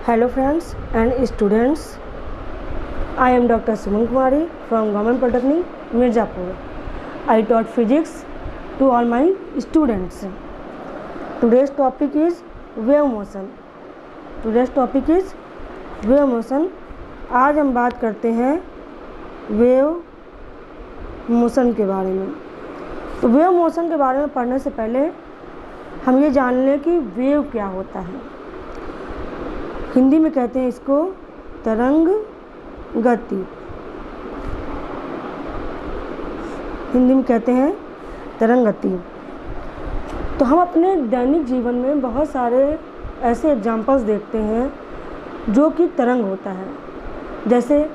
Hello friends and students, I am Dr. Suman Kumari from Government Polytechnic, Mirzapur. I taught physics to all my students. Today's topic is wave motion. आज हम बात करते हैं wave motion के बारे में। तो वेव मोशन के बारे में पढ़ने से पहले हम ये जान लें कि वेव क्या होता है। हिंदी में कहते हैं इसको तरंग गति। तो हम अपने दैनिक जीवन में बहुत सारे ऐसे एग्जाम्पल्स देखते हैं जो कि तरंग होता है। जैसे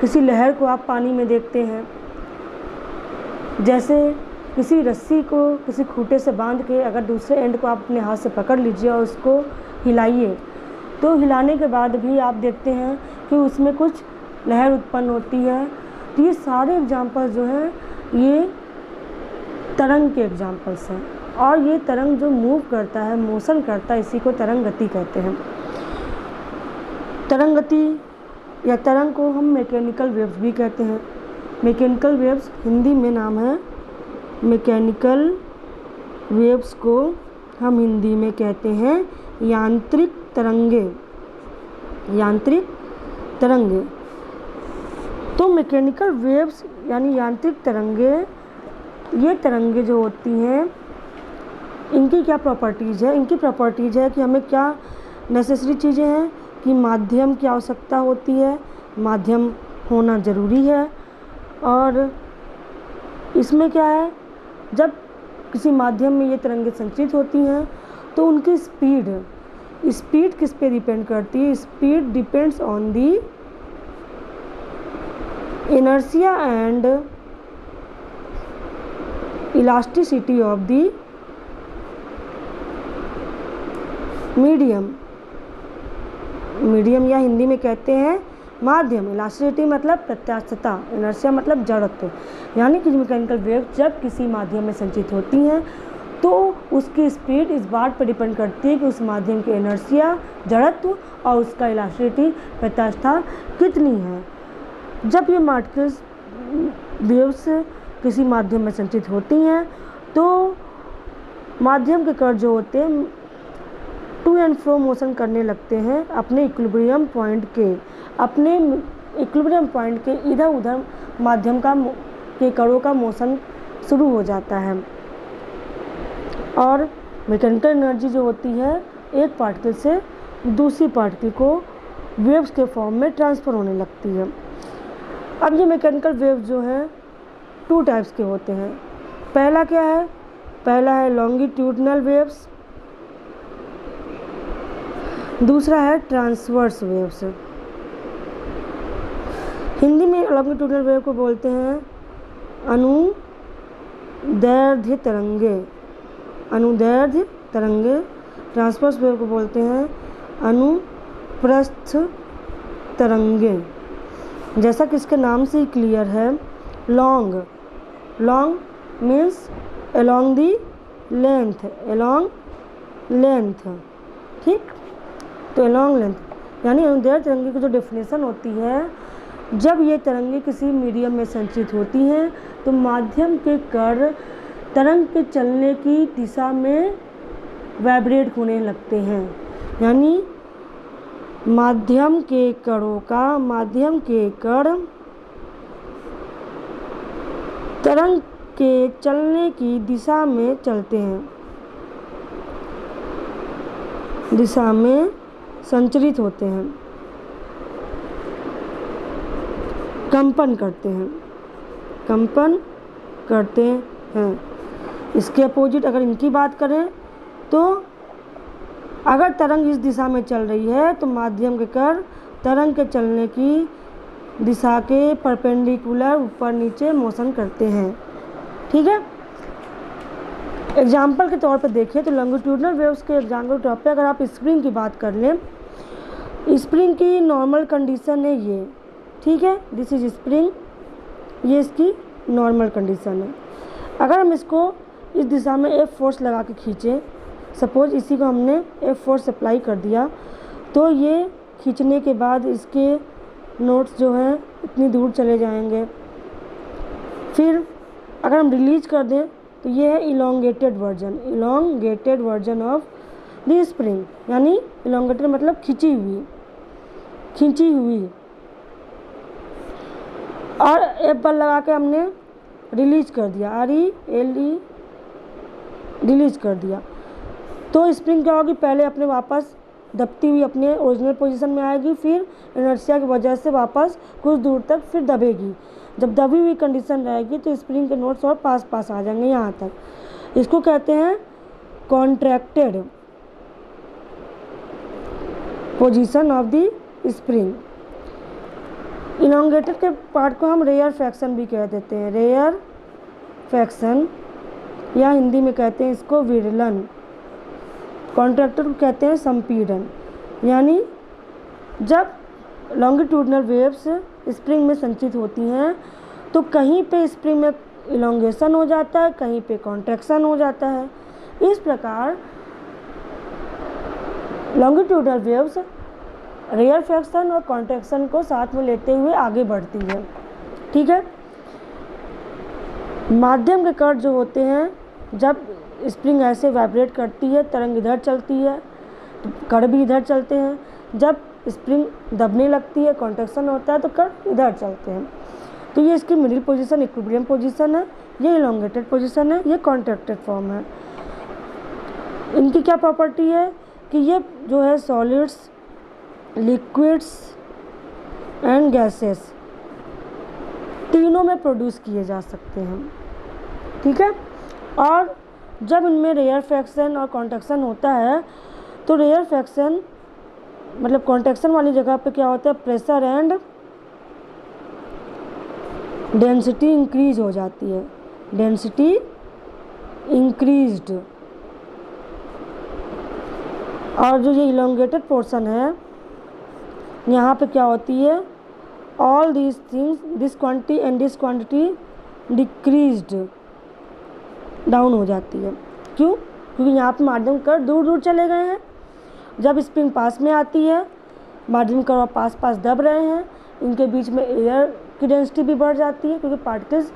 किसी लहर को आप पानी में देखते हैं, जैसे किसी रस्सी को किसी खूंटे से बांध के अगर दूसरे एंड को आप अपने हाथ से पकड़ लीजिए और उसको हिलाइए, तो हिलाने के बाद भी आप देखते हैं कि उसमें कुछ लहर उत्पन्न होती है। तो ये सारे एग्जाम्पल्स जो हैं ये तरंग के एग्जाम्पल्स हैं, और ये तरंग जो मूव करता है, मोशन करता है, इसी को तरंग गति कहते हैं। तरंग गति या तरंग को हम मैकेनिकल वेव्स भी कहते हैं। मैकेनिकल वेव्स हिंदी में नाम है, मैकेनिकल वेव्स को हम हिंदी में कहते हैं यांत्रिक तरंगे। तो मैकेनिकल वेव्स यानी यांत्रिक तरंगे, ये तरंगे जो होती हैं इनकी क्या प्रॉपर्टीज़ है? इनकी प्रॉपर्टीज़ है कि हमें क्या नेसेसरी चीज़ें हैं कि माध्यम की आवश्यकता होती है, माध्यम होना ज़रूरी है। और इसमें क्या है, जब किसी माध्यम में ये तरंगे संचित होती हैं तो उनकी स्पीड किस पे डिपेंड करती है? Speed depends on the inertia and elasticity of the medium या हिंदी में कहते हैं माध्यम। इलास्टिसिटी मतलब प्रत्यास्थता, इनर्शिया मतलब जड़त्व। यानी कि मैकेनिकल वेव जब किसी माध्यम में संचित होती हैं तो उसकी स्पीड इस बात पर डिपेंड करती है कि उस माध्यम की इनर्शिया, जड़त्व और उसका इलास्टिसिटी, प्रत्यास्थता कितनी है। जब ये पार्टिकल्स वेव्स किसी माध्यम में संचित होती हैं तो माध्यम के कण जो होते हैं टू एंड फ्रो मोशन करने लगते हैं अपने इक्विलिब्रियम पॉइंट के इधर उधर माध्यम के कणों का मोशन शुरू हो जाता है। और मैकेनिकल एनर्जी जो होती है एक पार्टिकल से दूसरी पार्टिकल को वेव्स के फॉर्म में ट्रांसफ़र होने लगती है। अब ये मैकेनिकल वेव्स जो हैं टू टाइप्स के होते हैं। पहला क्या है? पहला है लॉन्गिट्यूडनल वेव्स, दूसरा है ट्रांसवर्स वेव्स। हिंदी में लॉन्गिट्यूडनल वेव को बोलते हैं अनुदैर्ध्य तरंगे। ट्रांसवर्स वेव को बोलते हैं अनुप्रस्थ तरंगे। जैसा कि इसके नाम से ही क्लियर है, long means along the length, ठीक। तो अलोंग लेंथ यानी अनुदैर्ध्य तरंगे की जो डेफिनेशन होती है, जब ये तरंगे किसी मीडियम में संचित होती हैं तो माध्यम के कण तरंग के चलने की दिशा में वाइब्रेट होने लगते हैं। यानी माध्यम के कण तरंग के चलने की दिशा में चलते हैं, दिशा में संचरित होते हैं, कंपन करते हैं। इसके अपोजिट अगर इनकी बात करें तो अगर तरंग इस दिशा में चल रही है तो माध्यम के कण तरंग के चलने की दिशा के परपेंडिकुलर ऊपर नीचे मोशन करते हैं, ठीक है। एग्जाम्पल के तौर पर देखिए तो लॉन्गिट्यूडनल वेव्स के एग्जाम्पल के तौर पर अगर आप स्प्रिंग की बात कर लें, स्प्रिंग की नॉर्मल कंडीशन है ये, ठीक है, दिस इज स्प्रिंग, ये इसकी नॉर्मल कंडीशन है। अगर हम इसको इस दिशा में एक फोर्स लगा के खींचें सपोज इसी को हमने F4 अप्लाई कर दिया तो ये खींचने के बाद इसके नोट्स जो हैं इतनी दूर चले जाएंगे। फिर अगर हम रिलीज कर दें तो ये है elongated version of the spring, यानी इलोंगेटेड मतलब खिंची हुई। और F1 लगा के हमने रिलीज कर दिया, RELE रिलीज कर दिया तो स्प्रिंग क्या होगी, पहले अपने वापस दबती हुई अपने ओरिजिनल पोजीशन में आएगी, फिर इनर्शिया की वजह से वापस कुछ दूर तक फिर दबेगी। जब दबी हुई कंडीशन रहेगी तो स्प्रिंग के नोट्स और पास आ जाएंगे यहाँ तक। इसको कहते हैं contracted position of the spring. Elongated के पार्ट को हम रेयर फ्रैक्शन भी कह देते हैं, रेयर फ्रैक्शन, या हिंदी में कहते हैं इसको विरलन। कॉन्ट्रैक्टेड को कहते हैं संपीड़न, यानी जब लॉन्गिट्यूडनल वेव्स स्प्रिंग में संचित होती हैं तो कहीं पे स्प्रिंग में इलोंगेशन हो जाता है, कहीं पे कॉन्ट्रैक्शन हो जाता है। इस प्रकार लॉन्गिट्यूडनल वेव्स रेयर फ्रैक्शन और कॉन्ट्रैक्शन को साथ में लेते हुए आगे बढ़ती है। ठीक है। माध्यम के कण जो होते हैं, जब स्प्रिंग ऐसे वाइब्रेट करती है, तरंग इधर चलती है तो कण भी इधर चलते हैं। जब स्प्रिंग दबने लगती है, कॉन्ट्रैक्शन होता है तो कण इधर चलते हैं। तो ये इसकी मिडिल पोजीशन इक्विलिब्रियम पोजीशन है, ये इलोंगेटेड पोजीशन है, ये कॉन्ट्रैक्टेड फॉर्म है। इनकी क्या प्रॉपर्टी है कि ये जो है सॉलिड्स, लिक्विड्स एंड गैसेस तीनों में प्रोड्यूस किए जा सकते हैं। ठीक है। और जब इनमें रेयर फ्रैक्शन और कॉन्ट्रैक्शन होता है तो रेयर फ्रैक्शन मतलब कॉन्ट्रैक्शन वाली जगह पे क्या होता है, प्रेशर एंड डेंसिटी इंक्रीज हो जाती है, डेंसिटी इंक्रीज्ड। और जो ये इलोंगेटेड पोर्शन है, यहाँ पे क्या होती है, all these things, this quantity and this quantity decreased, down हो जाती है। क्यों? क्योंकि यहाँ पे माध्यम कण दूर दूर चले गए हैं। जब स्प्रिंग पास में आती है, माध्यम कण पास दब रहे हैं, इनके बीच में एयर की डेंसिटी भी बढ़ जाती है, क्योंकि पार्टिकल्स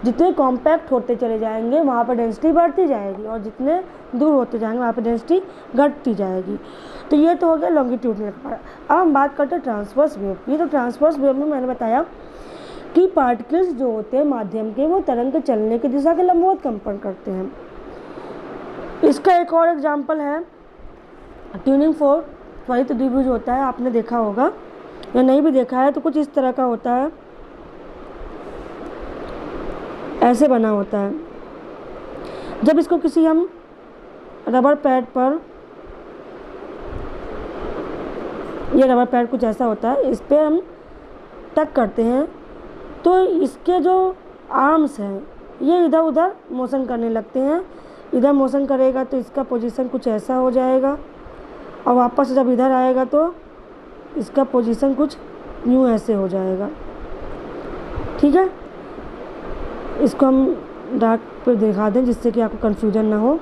जितने कॉम्पैक्ट होते चले जाएंगे वहाँ पर डेंसिटी बढ़ती जाएगी और जितने दूर होते जाएंगे वहाँ पर डेंसिटी घटती जाएगी। तो ये तो हो गया लॉन्गिट्यूडनल पार्ट। अब हम बात करते हैं ट्रांसवर्स वेव। ये तो ट्रांसवर्स वेव में मैंने बताया कि पार्टिकल्स जो होते हैं माध्यम के, वो तरंग के चलने की दिशा के लंबवत कंपन करते हैं। इसका एक और एग्जाम्पल है ट्यूनिंग फोर्क। त्वरित द्विभुज होता है, आपने देखा होगा या नहीं भी देखा है तो कुछ इस तरह का होता है, ऐसे बना होता है। जब इसको किसी हम रबर पैड पर, ये रबर पैड कुछ ऐसा होता है, इस पर हम टक करते हैं तो इसके जो आर्म्स हैं ये इधर उधर मोशन करने लगते हैं। इधर मोशन करेगा तो इसका पोजीशन कुछ ऐसा हो जाएगा और वापस जब इधर आएगा तो इसका पोजीशन कुछ यूँ ऐसे हो जाएगा। ठीक है। इसको हम डार्क पे दिखा दें जिससे कि आपको कन्फ्यूजन ना हो।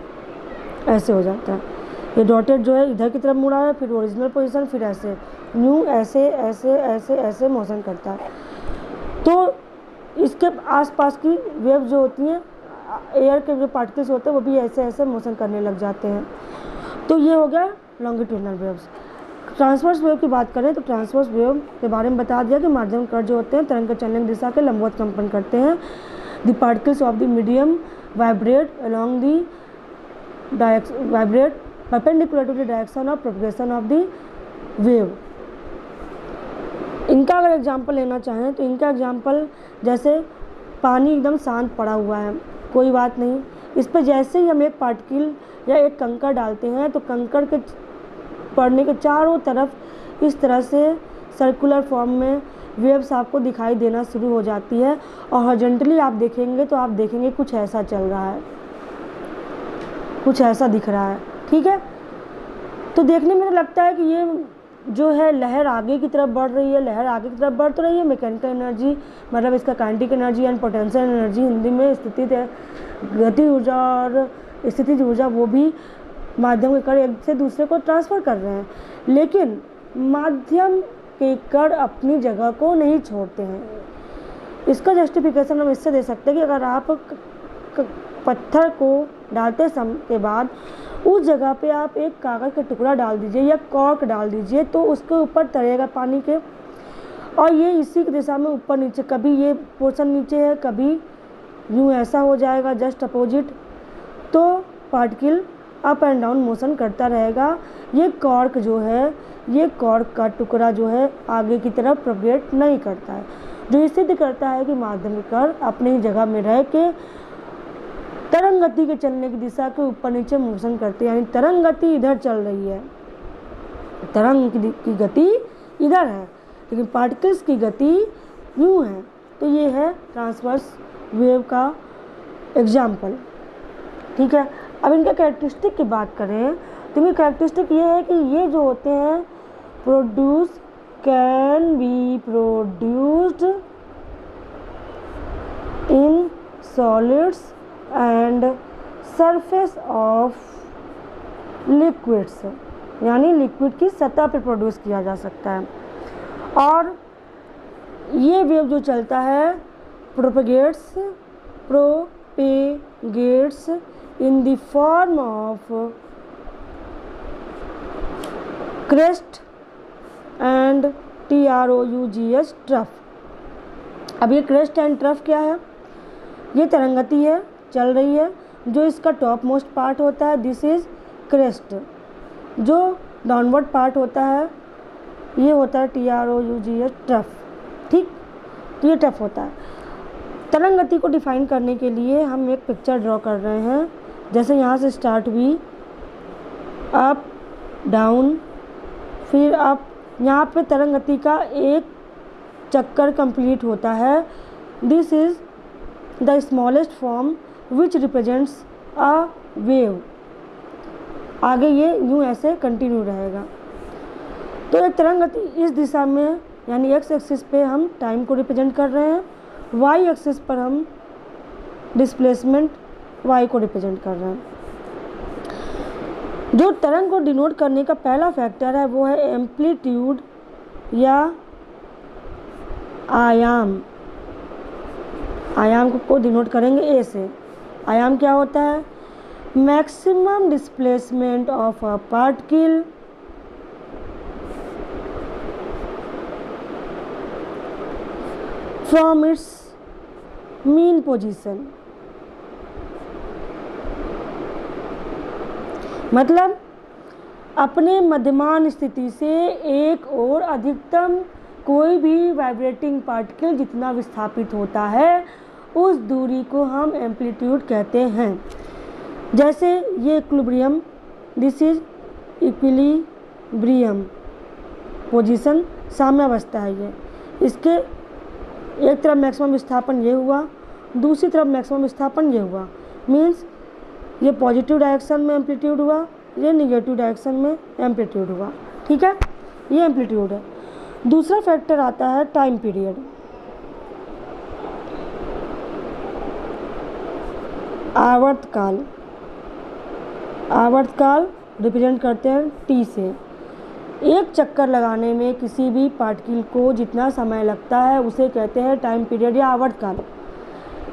ऐसे हो जाता है। ये डॉटेड जो है इधर की तरफ मुड़ा है, फिर ओरिजिनल पोजीशन, फिर ऐसे न्यू ऐसे ऐसे ऐसे ऐसे मोशन करता है। तो इसके आसपास की वेव जो होती हैं, एयर के जो पार्टिकल्स होते हैं वो भी ऐसे ऐसे मोशन करने लग जाते हैं। तो ये हो गया लॉन्गिट्यूडनल वेव्स। ट्रांसवर्स वेव की बात करें तो ट्रांसवर्स वेव के बारे में बता दिया कि माध्यम कण जो होते हैं तरंग के चलने की दिशा के लंबवत कंपन करते हैं। The particles of the medium vibrate along the vibrate perpendicular to the direction of propagation of the wave. इनका अगर एग्जाम्पल लेना चाहें तो इनका एग्जाम्पल जैसे पानी एकदम शांत पड़ा हुआ है, कोई बात नहीं, इस पर जैसे ही हम एक पार्टिकल या एक कंकड़ डालते हैं तो कंकड़ के पड़ने के चारों तरफ इस तरह से सर्कुलर फॉर्म में वेव्स आपको दिखाई देना शुरू हो जाती है और हॉरिजॉन्टली आप देखेंगे तो आप देखेंगे कुछ ऐसा चल रहा है, कुछ ऐसा दिख रहा है। ठीक है। तो देखने में तो लगता है कि ये जो है लहर आगे की तरफ बढ़ रही है, लहर आगे की तरफ बढ़ तो रही है। मैकेनिकल एनर्जी मतलब इसका kinetic energy and potential energy Hindi में स्थितिज गति ऊर्जा और स्थितिज ऊर्जा वो भी माध्यम के कण एक से दूसरे को ट्रांसफ़र कर रहे हैं, लेकिन माध्यम के कण अपनी जगह को नहीं छोड़ते हैं। इसका जस्टिफिकेशन हम इससे दे सकते हैं कि अगर आप पत्थर को डालते समय के बाद उस जगह पे आप एक कागज़ का टुकड़ा डाल दीजिए या कॉर्क डाल दीजिए तो उसके ऊपर तैरेगा पानी के, और ये इसी की दिशा में ऊपर नीचे, कभी ये पोर्शन नीचे है, कभी यूँ ऐसा हो जाएगा जस्ट अपोजिट, तो particle up and down motion करता रहेगा। ये कॉर्क जो है, ये कॉर्क का टुकड़ा जो है आगे की तरफ प्रोपगेट नहीं करता है, जो सिद्ध करता है कि माध्यम कण अपनी ही जगह में रह के तरंग गति के चलने की दिशा के ऊपर नीचे मोशन करते हैं। यानी तरंग गति इधर चल रही है, तरंग की गति इधर है, लेकिन पार्टिकल्स की गति यूँ है। तो ये है ट्रांसवर्स वेव का एग्जाम्पल। ठीक है, अब इनके कैरेक्टरिस्टिक की बात करें तो इनकी कैरेक्टरिस्टिक ये है कि ये जो होते हैं can be produced in solids and surface of liquids, यानी लिक्विड की सतह पर प्रोड्यूस किया जा सकता है। और ये वेव जो चलता है प्रोपेगेट्स in the form of crest and TROUGH trough. अब ये क्रेस्ट एंड ट्रफ क्या है? ये तरंगति है, चल रही है, जो इसका टॉप मोस्ट पार्ट होता है दिस इज क्रेस्ट, जो डाउनवर्ड पार्ट होता है ये होता है TROUGH ट्रफ। ठीक, तो ये ट्रफ होता है। तरंग गति को डिफाइन करने के लिए हम एक पिक्चर ड्रॉ कर रहे हैं, जैसे यहाँ से स्टार्ट हुई, अप डाउन, फिर अप, यहाँ पे तरंग गति का एक चक्कर कंप्लीट होता है। This is the smallest form which represents a wave. आगे ये यूँ ऐसे कंटिन्यू रहेगा। तो एक तरंग गति इस दिशा में, यानी एक्स एक्सिस पे हम टाइम को रिप्रेजेंट कर रहे हैं, वाई एक्सिस पर हम डिस्प्लेसमेंट वाई को रिप्रेजेंट कर रहे हैं। जो तरंग को डिनोट करने का पहला फैक्टर है वो है एम्पलीट्यूड या आयाम। आयाम को डिनोट करेंगे ए से। आयाम क्या होता है? Maximum displacement of a particle from its mean position. मतलब अपने मध्यमान स्थिति से एक और अधिकतम कोई भी वाइब्रेटिंग पार्टिकल जितना विस्थापित होता है उस दूरी को हम एम्पलीट्यूड कहते हैं। जैसे ये equilibrium, this is equilibrium position, साम्यावस्था है ये। इसके एक तरफ मैक्सिमम विस्थापन ये हुआ, दूसरी तरफ मैक्सिमम विस्थापन ये हुआ, मीन्स ये पॉजिटिव डायरेक्शन में एम्पलीट्यूड हुआ, ये निगेटिव डायरेक्शन में एम्पलीट्यूड हुआ। ठीक है, ये एम्पलीट्यूड है। दूसरा फैक्टर आता है टाइम पीरियड। आवर्तकाल। आवर्तकाल रिप्रेजेंट करते हैं टी से। एक चक्कर लगाने में किसी भी पार्टिकल को जितना समय लगता है उसे कहते हैं टाइम पीरियड या आवर्तकाल।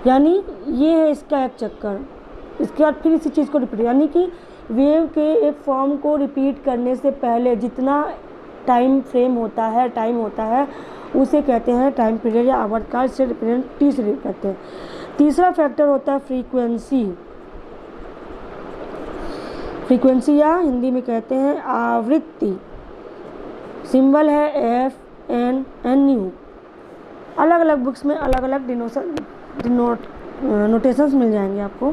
यानी ये है इसका एक चक्कर, इसके बाद फिर इसी चीज़ को रिपीट, यानी कि वेव के एक फॉर्म को रिपीट करने से पहले जितना टाइम फ्रेम होता है, टाइम होता है, उसे कहते हैं टाइम पीरियड या आवर्तकाल से रिप्रेजेंट टी से कहते हैं। तीसरा फैक्टर होता है फ्रीक्वेंसी। फ्रीक्वेंसी या हिंदी में कहते हैं आवृत्ति। सिंबल है FNNU। अलग अलग बुक्स में अलग अलग नोटेशंस मिल जाएंगे आपको।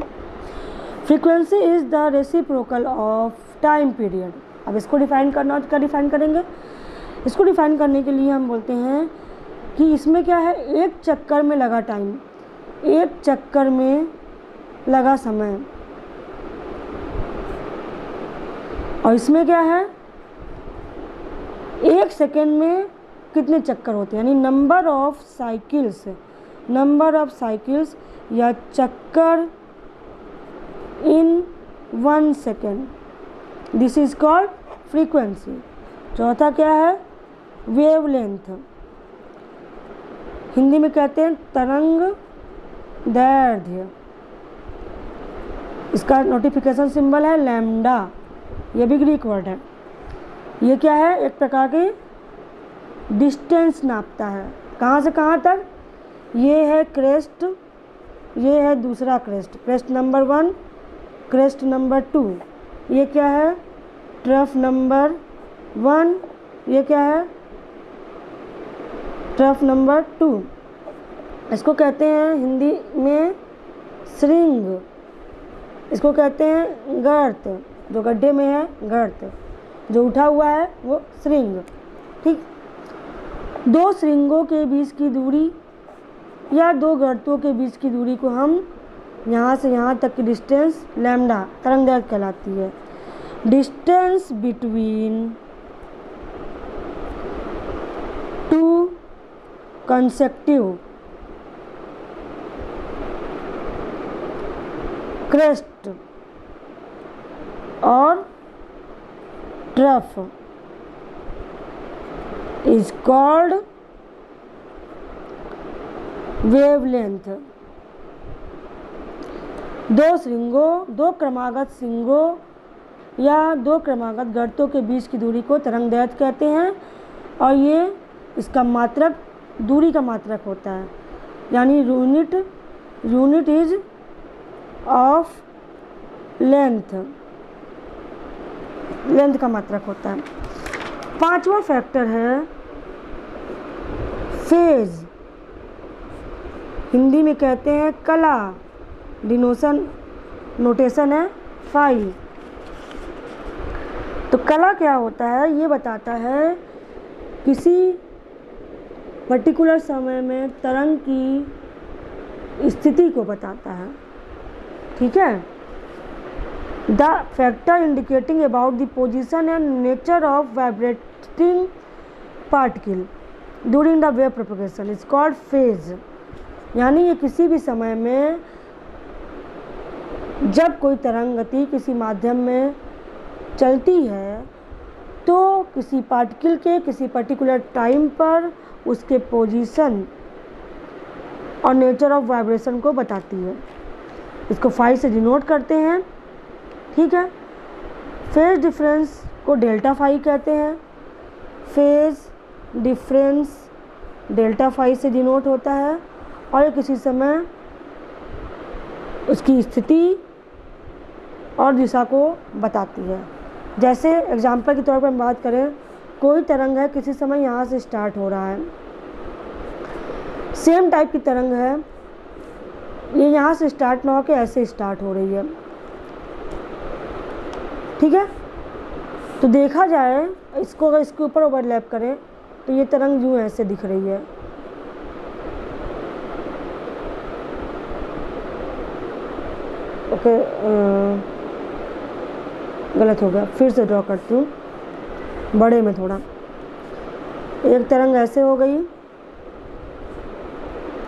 Frequency is the reciprocal of time period. अब इसको डिफाइन करना हो तो क्या डिफाइन करेंगे? इसको डिफाइन करने के लिए हम बोलते हैं कि इसमें क्या है, एक चक्कर में लगा टाइम, एक चक्कर में लगा समय, और इसमें क्या है, एक सेकेंड में कितने चक्कर होते हैं, यानी नंबर ऑफ साइकिल्स या चक्कर इन 1 second. This is called frequency. चौथा क्या है? वेवलेंथ। हिंदी में कहते हैं तरंग दैर्ध्य। इसका नोटिफिकेशन सिंबल है लैम्डा, ये भी ग्रीक वर्ड है। ये क्या है? एक प्रकार की डिस्टेंस नापता है, कहाँ से कहाँ तक। ये है क्रेस्ट, ये है दूसरा crest, crest number 1, crest number 2। ये क्या है? Trough number 1। ये क्या है? Trough number 2। इसको कहते हैं हिंदी में श्रृंग। इसको कहते हैं गर्त, जो गड्ढे में है गर्त, जो उठा हुआ है वो श्रृंग। ठीक, दो श्रृंगों के बीच की दूरी या दो गर्तों के बीच की दूरी को हम यहाँ से यहाँ तक की डिस्टेंस लैम्डा तरंगदैर्ध्य कहलाती है। Distance between two consecutive crest और ट्रफ इज कॉल्ड वेवलेंथ। दो श्रृंगों, दो क्रमागत श्रृंगों या दो क्रमागत गर्तों के बीच की दूरी को तरंगदैर्ध्य कहते हैं, और ये इसका मात्रक दूरी का मात्रक होता है, यानी यूनिट इज ऑफ लेंथ का मात्रक होता है। पांचवा फैक्टर है फेज। हिंदी में कहते हैं कला, नोटेशन है फाई। तो कला क्या होता है? ये बताता है किसी पर्टिकुलर समय में तरंग की स्थिति को बताता है। ठीक है। The factor indicating about the position and nature of vibrating particle during the wave propagation is called phase. यानी ये किसी भी समय में जब कोई तरंग गति किसी माध्यम में चलती है तो किसी पार्टिकल के किसी पर्टिकुलर टाइम पर उसके पोजीशन और नेचर ऑफ वाइब्रेशन को बताती है। इसको फाई से डिनोट करते हैं। ठीक है। फेज डिफरेंस को डेल्टा फाई कहते हैं। फेज डिफरेंस डेल्टा फाई से डिनोट होता है और ये किसी समय उसकी स्थिति और दिशा को बताती है। जैसे एग्जाम्पल के तौर पर हम बात करें, कोई तरंग है किसी समय यहाँ से स्टार्ट हो रहा है, सेम टाइप की तरंग है, ये यहाँ से स्टार्ट ना होकर ऐसे स्टार्ट हो रही है। ठीक है। तो देखा जाए इसको, अगर इसके ऊपर ओवरलैप करें तो ये तरंग यूँ ऐसे दिख रही है। ओके, गलत हो गया, फिर से ड्रॉ करती हूँ बड़े में थोड़ा। एक तरंग ऐसे हो गई।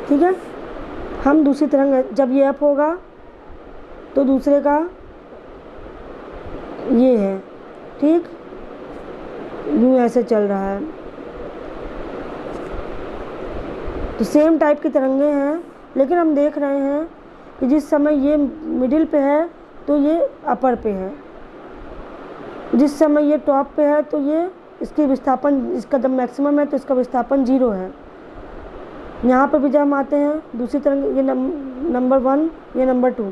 ठीक है। हम दूसरी तरंग, जब ये अप होगा तो दूसरे का ये है। ठीक, यूँ ऐसे चल रहा है। तो सेम टाइप की तरंगे हैं, लेकिन हम देख रहे हैं कि जिस समय ये मिडिल पे है तो ये अपर पे है, जिस समय ये टॉप पे है तो ये इसकी विस्थापन, इसका जब मैक्सिमम है तो इसका विस्थापन 0 है। यहाँ पर भी जब हम आते हैं दूसरी तरंग, ये नंबर 1, ये नंबर 2,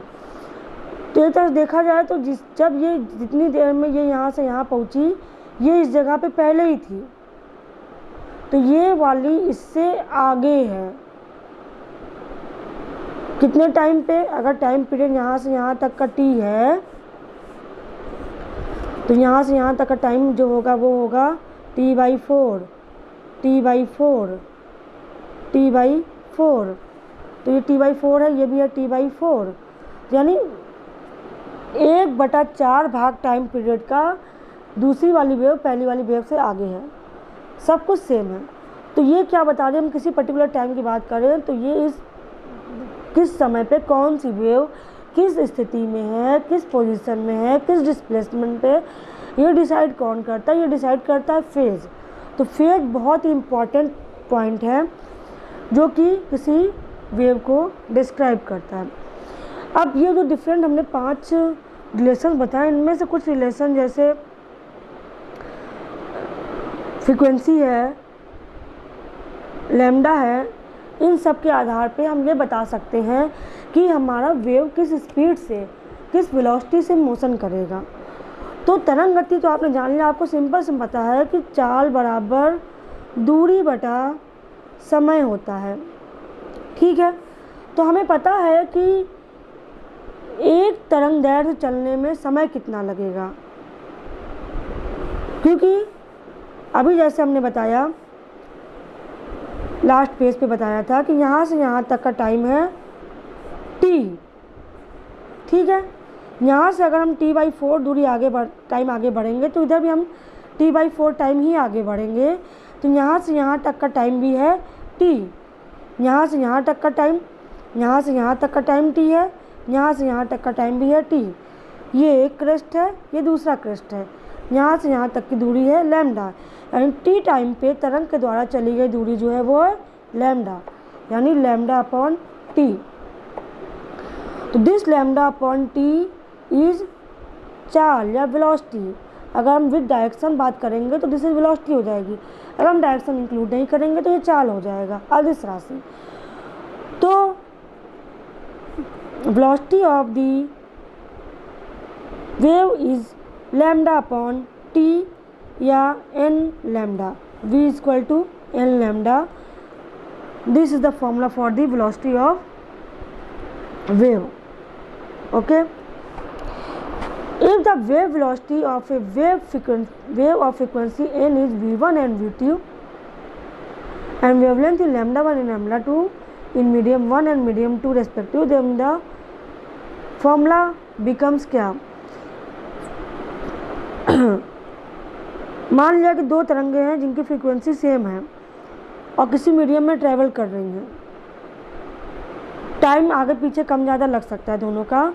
तो ये तरह देखा जाए तो जब ये जितनी देर में ये यहाँ से यहाँ पहुँची, ये इस जगह पे पहले ही थी, तो ये वाली इससे आगे है। कितने टाइम पे? अगर टाइम पीरियड यहाँ से यहाँ तक का t है तो यहाँ से यहाँ तक का टाइम जो होगा वो होगा t/4, t/4, t/4। तो ये t/4 है, ये भी है t/4, यानी 1/4 भाग टाइम पीरियड का दूसरी वाली वेव पहली वाली वेव से आगे है। सब कुछ सेम है। तो ये क्या बता रहे हैं, हम किसी पर्टिकुलर टाइम की बात कर रहे हैं तो ये इस किस समय पे कौन सी वेव किस स्थिति में है, किस पोजीशन में है, किस डिस्प्लेसमेंट पे ये डिसाइड कौन करता है? ये डिसाइड करता है फेज। तो फेज बहुत ही इम्पॉर्टेंट पॉइंट है जो कि किसी वेव को डिस्क्राइब करता है। अब ये जो डिफरेंट हमने 5 रिलेशन बताए, इनमें से कुछ रिलेशन जैसे फ्रीक्वेंसी है, लैम्डा है, इन सब के आधार पे हम ये बता सकते हैं कि हमारा वेव किस स्पीड से, किस वेलोसिटी से मोशन करेगा। तो तरंग गति तो आपने जान लिया, आपको सिंपल से पता है कि चाल बराबर दूरी बटा समय होता है। ठीक है, तो हमें पता है कि एक तरंग दैर्ध्य चलने में समय कितना लगेगा, क्योंकि अभी जैसे हमने बताया, लास्ट पेज पे बताया था कि यहाँ से यहाँ तक का टाइम है t। ठीक है, यहाँ से अगर हम t/4 दूरी टाइम आगे बढ़ेंगे तो इधर भी हम t/4 टाइम ही आगे बढ़ेंगे। तो यहाँ से यहाँ तक का टाइम भी है t, यहाँ से यहाँ तक का टाइम, यहाँ से यहाँ तक का टाइम t है, यहाँ से यहाँ तक का टाइम भी है t। ये एक क्रेस्ट है, ये दूसरा क्रेस्ट है, यहाँ से यहाँ तक की दूरी है लैम्डा, यानी t टाइम पे तरंग के द्वारा चली गई दूरी जो है वो है लैम्डा, यानी लैम्डा अपॉन t। तो this lambda upon t is चाल या वेलोसिटी। अगर हम विद डायरेक्शन बात करेंगे तो दिस इज वेलोसिटी हो जाएगी, अगर हम डायरेक्शन इंक्लूड नहीं करेंगे तो ये चाल हो जाएगा, अदिश राशि। तो velocity of the wave is lambda upon t या n lambda, v equal to n lambda. This is the formula for the velocity of wave. Okay, if the wave velocity of a wave of frequency n is v1 and v2 and wavelength is lambda 1 and lambda 2 in medium 1 and medium 2 respective, then the formula becomes क्या? मान लिया कि दो तरंगे हैं जिनकी frequency same है और किसी मीडियम में ट्रैवल कर रही हैं, टाइम आगे पीछे कम ज़्यादा लग सकता है दोनों का।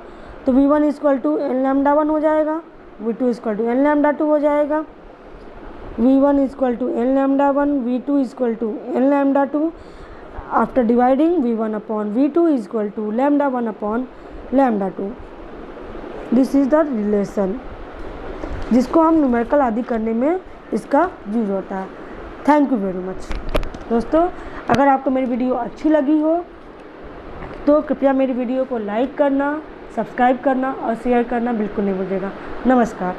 तो v1 equal to n lambda 1 हो जाएगा, v2 equal to n lambda 2 हो जाएगा, v1 equal to n lambda 1, v2 equal to n lambda 2। After dividing v1 upon v2 equal to lambda 1 upon lambda 2। This is the relation जिसको हम numerical आदि करने में इसका यूज होता है। थैंक यू वेरी मच दोस्तों। अगर आपको मेरी वीडियो अच्छी लगी हो तो कृपया मेरी वीडियो को लाइक करना, सब्सक्राइब करना और शेयर करना बिल्कुल नहीं भूलिएगा। नमस्कार।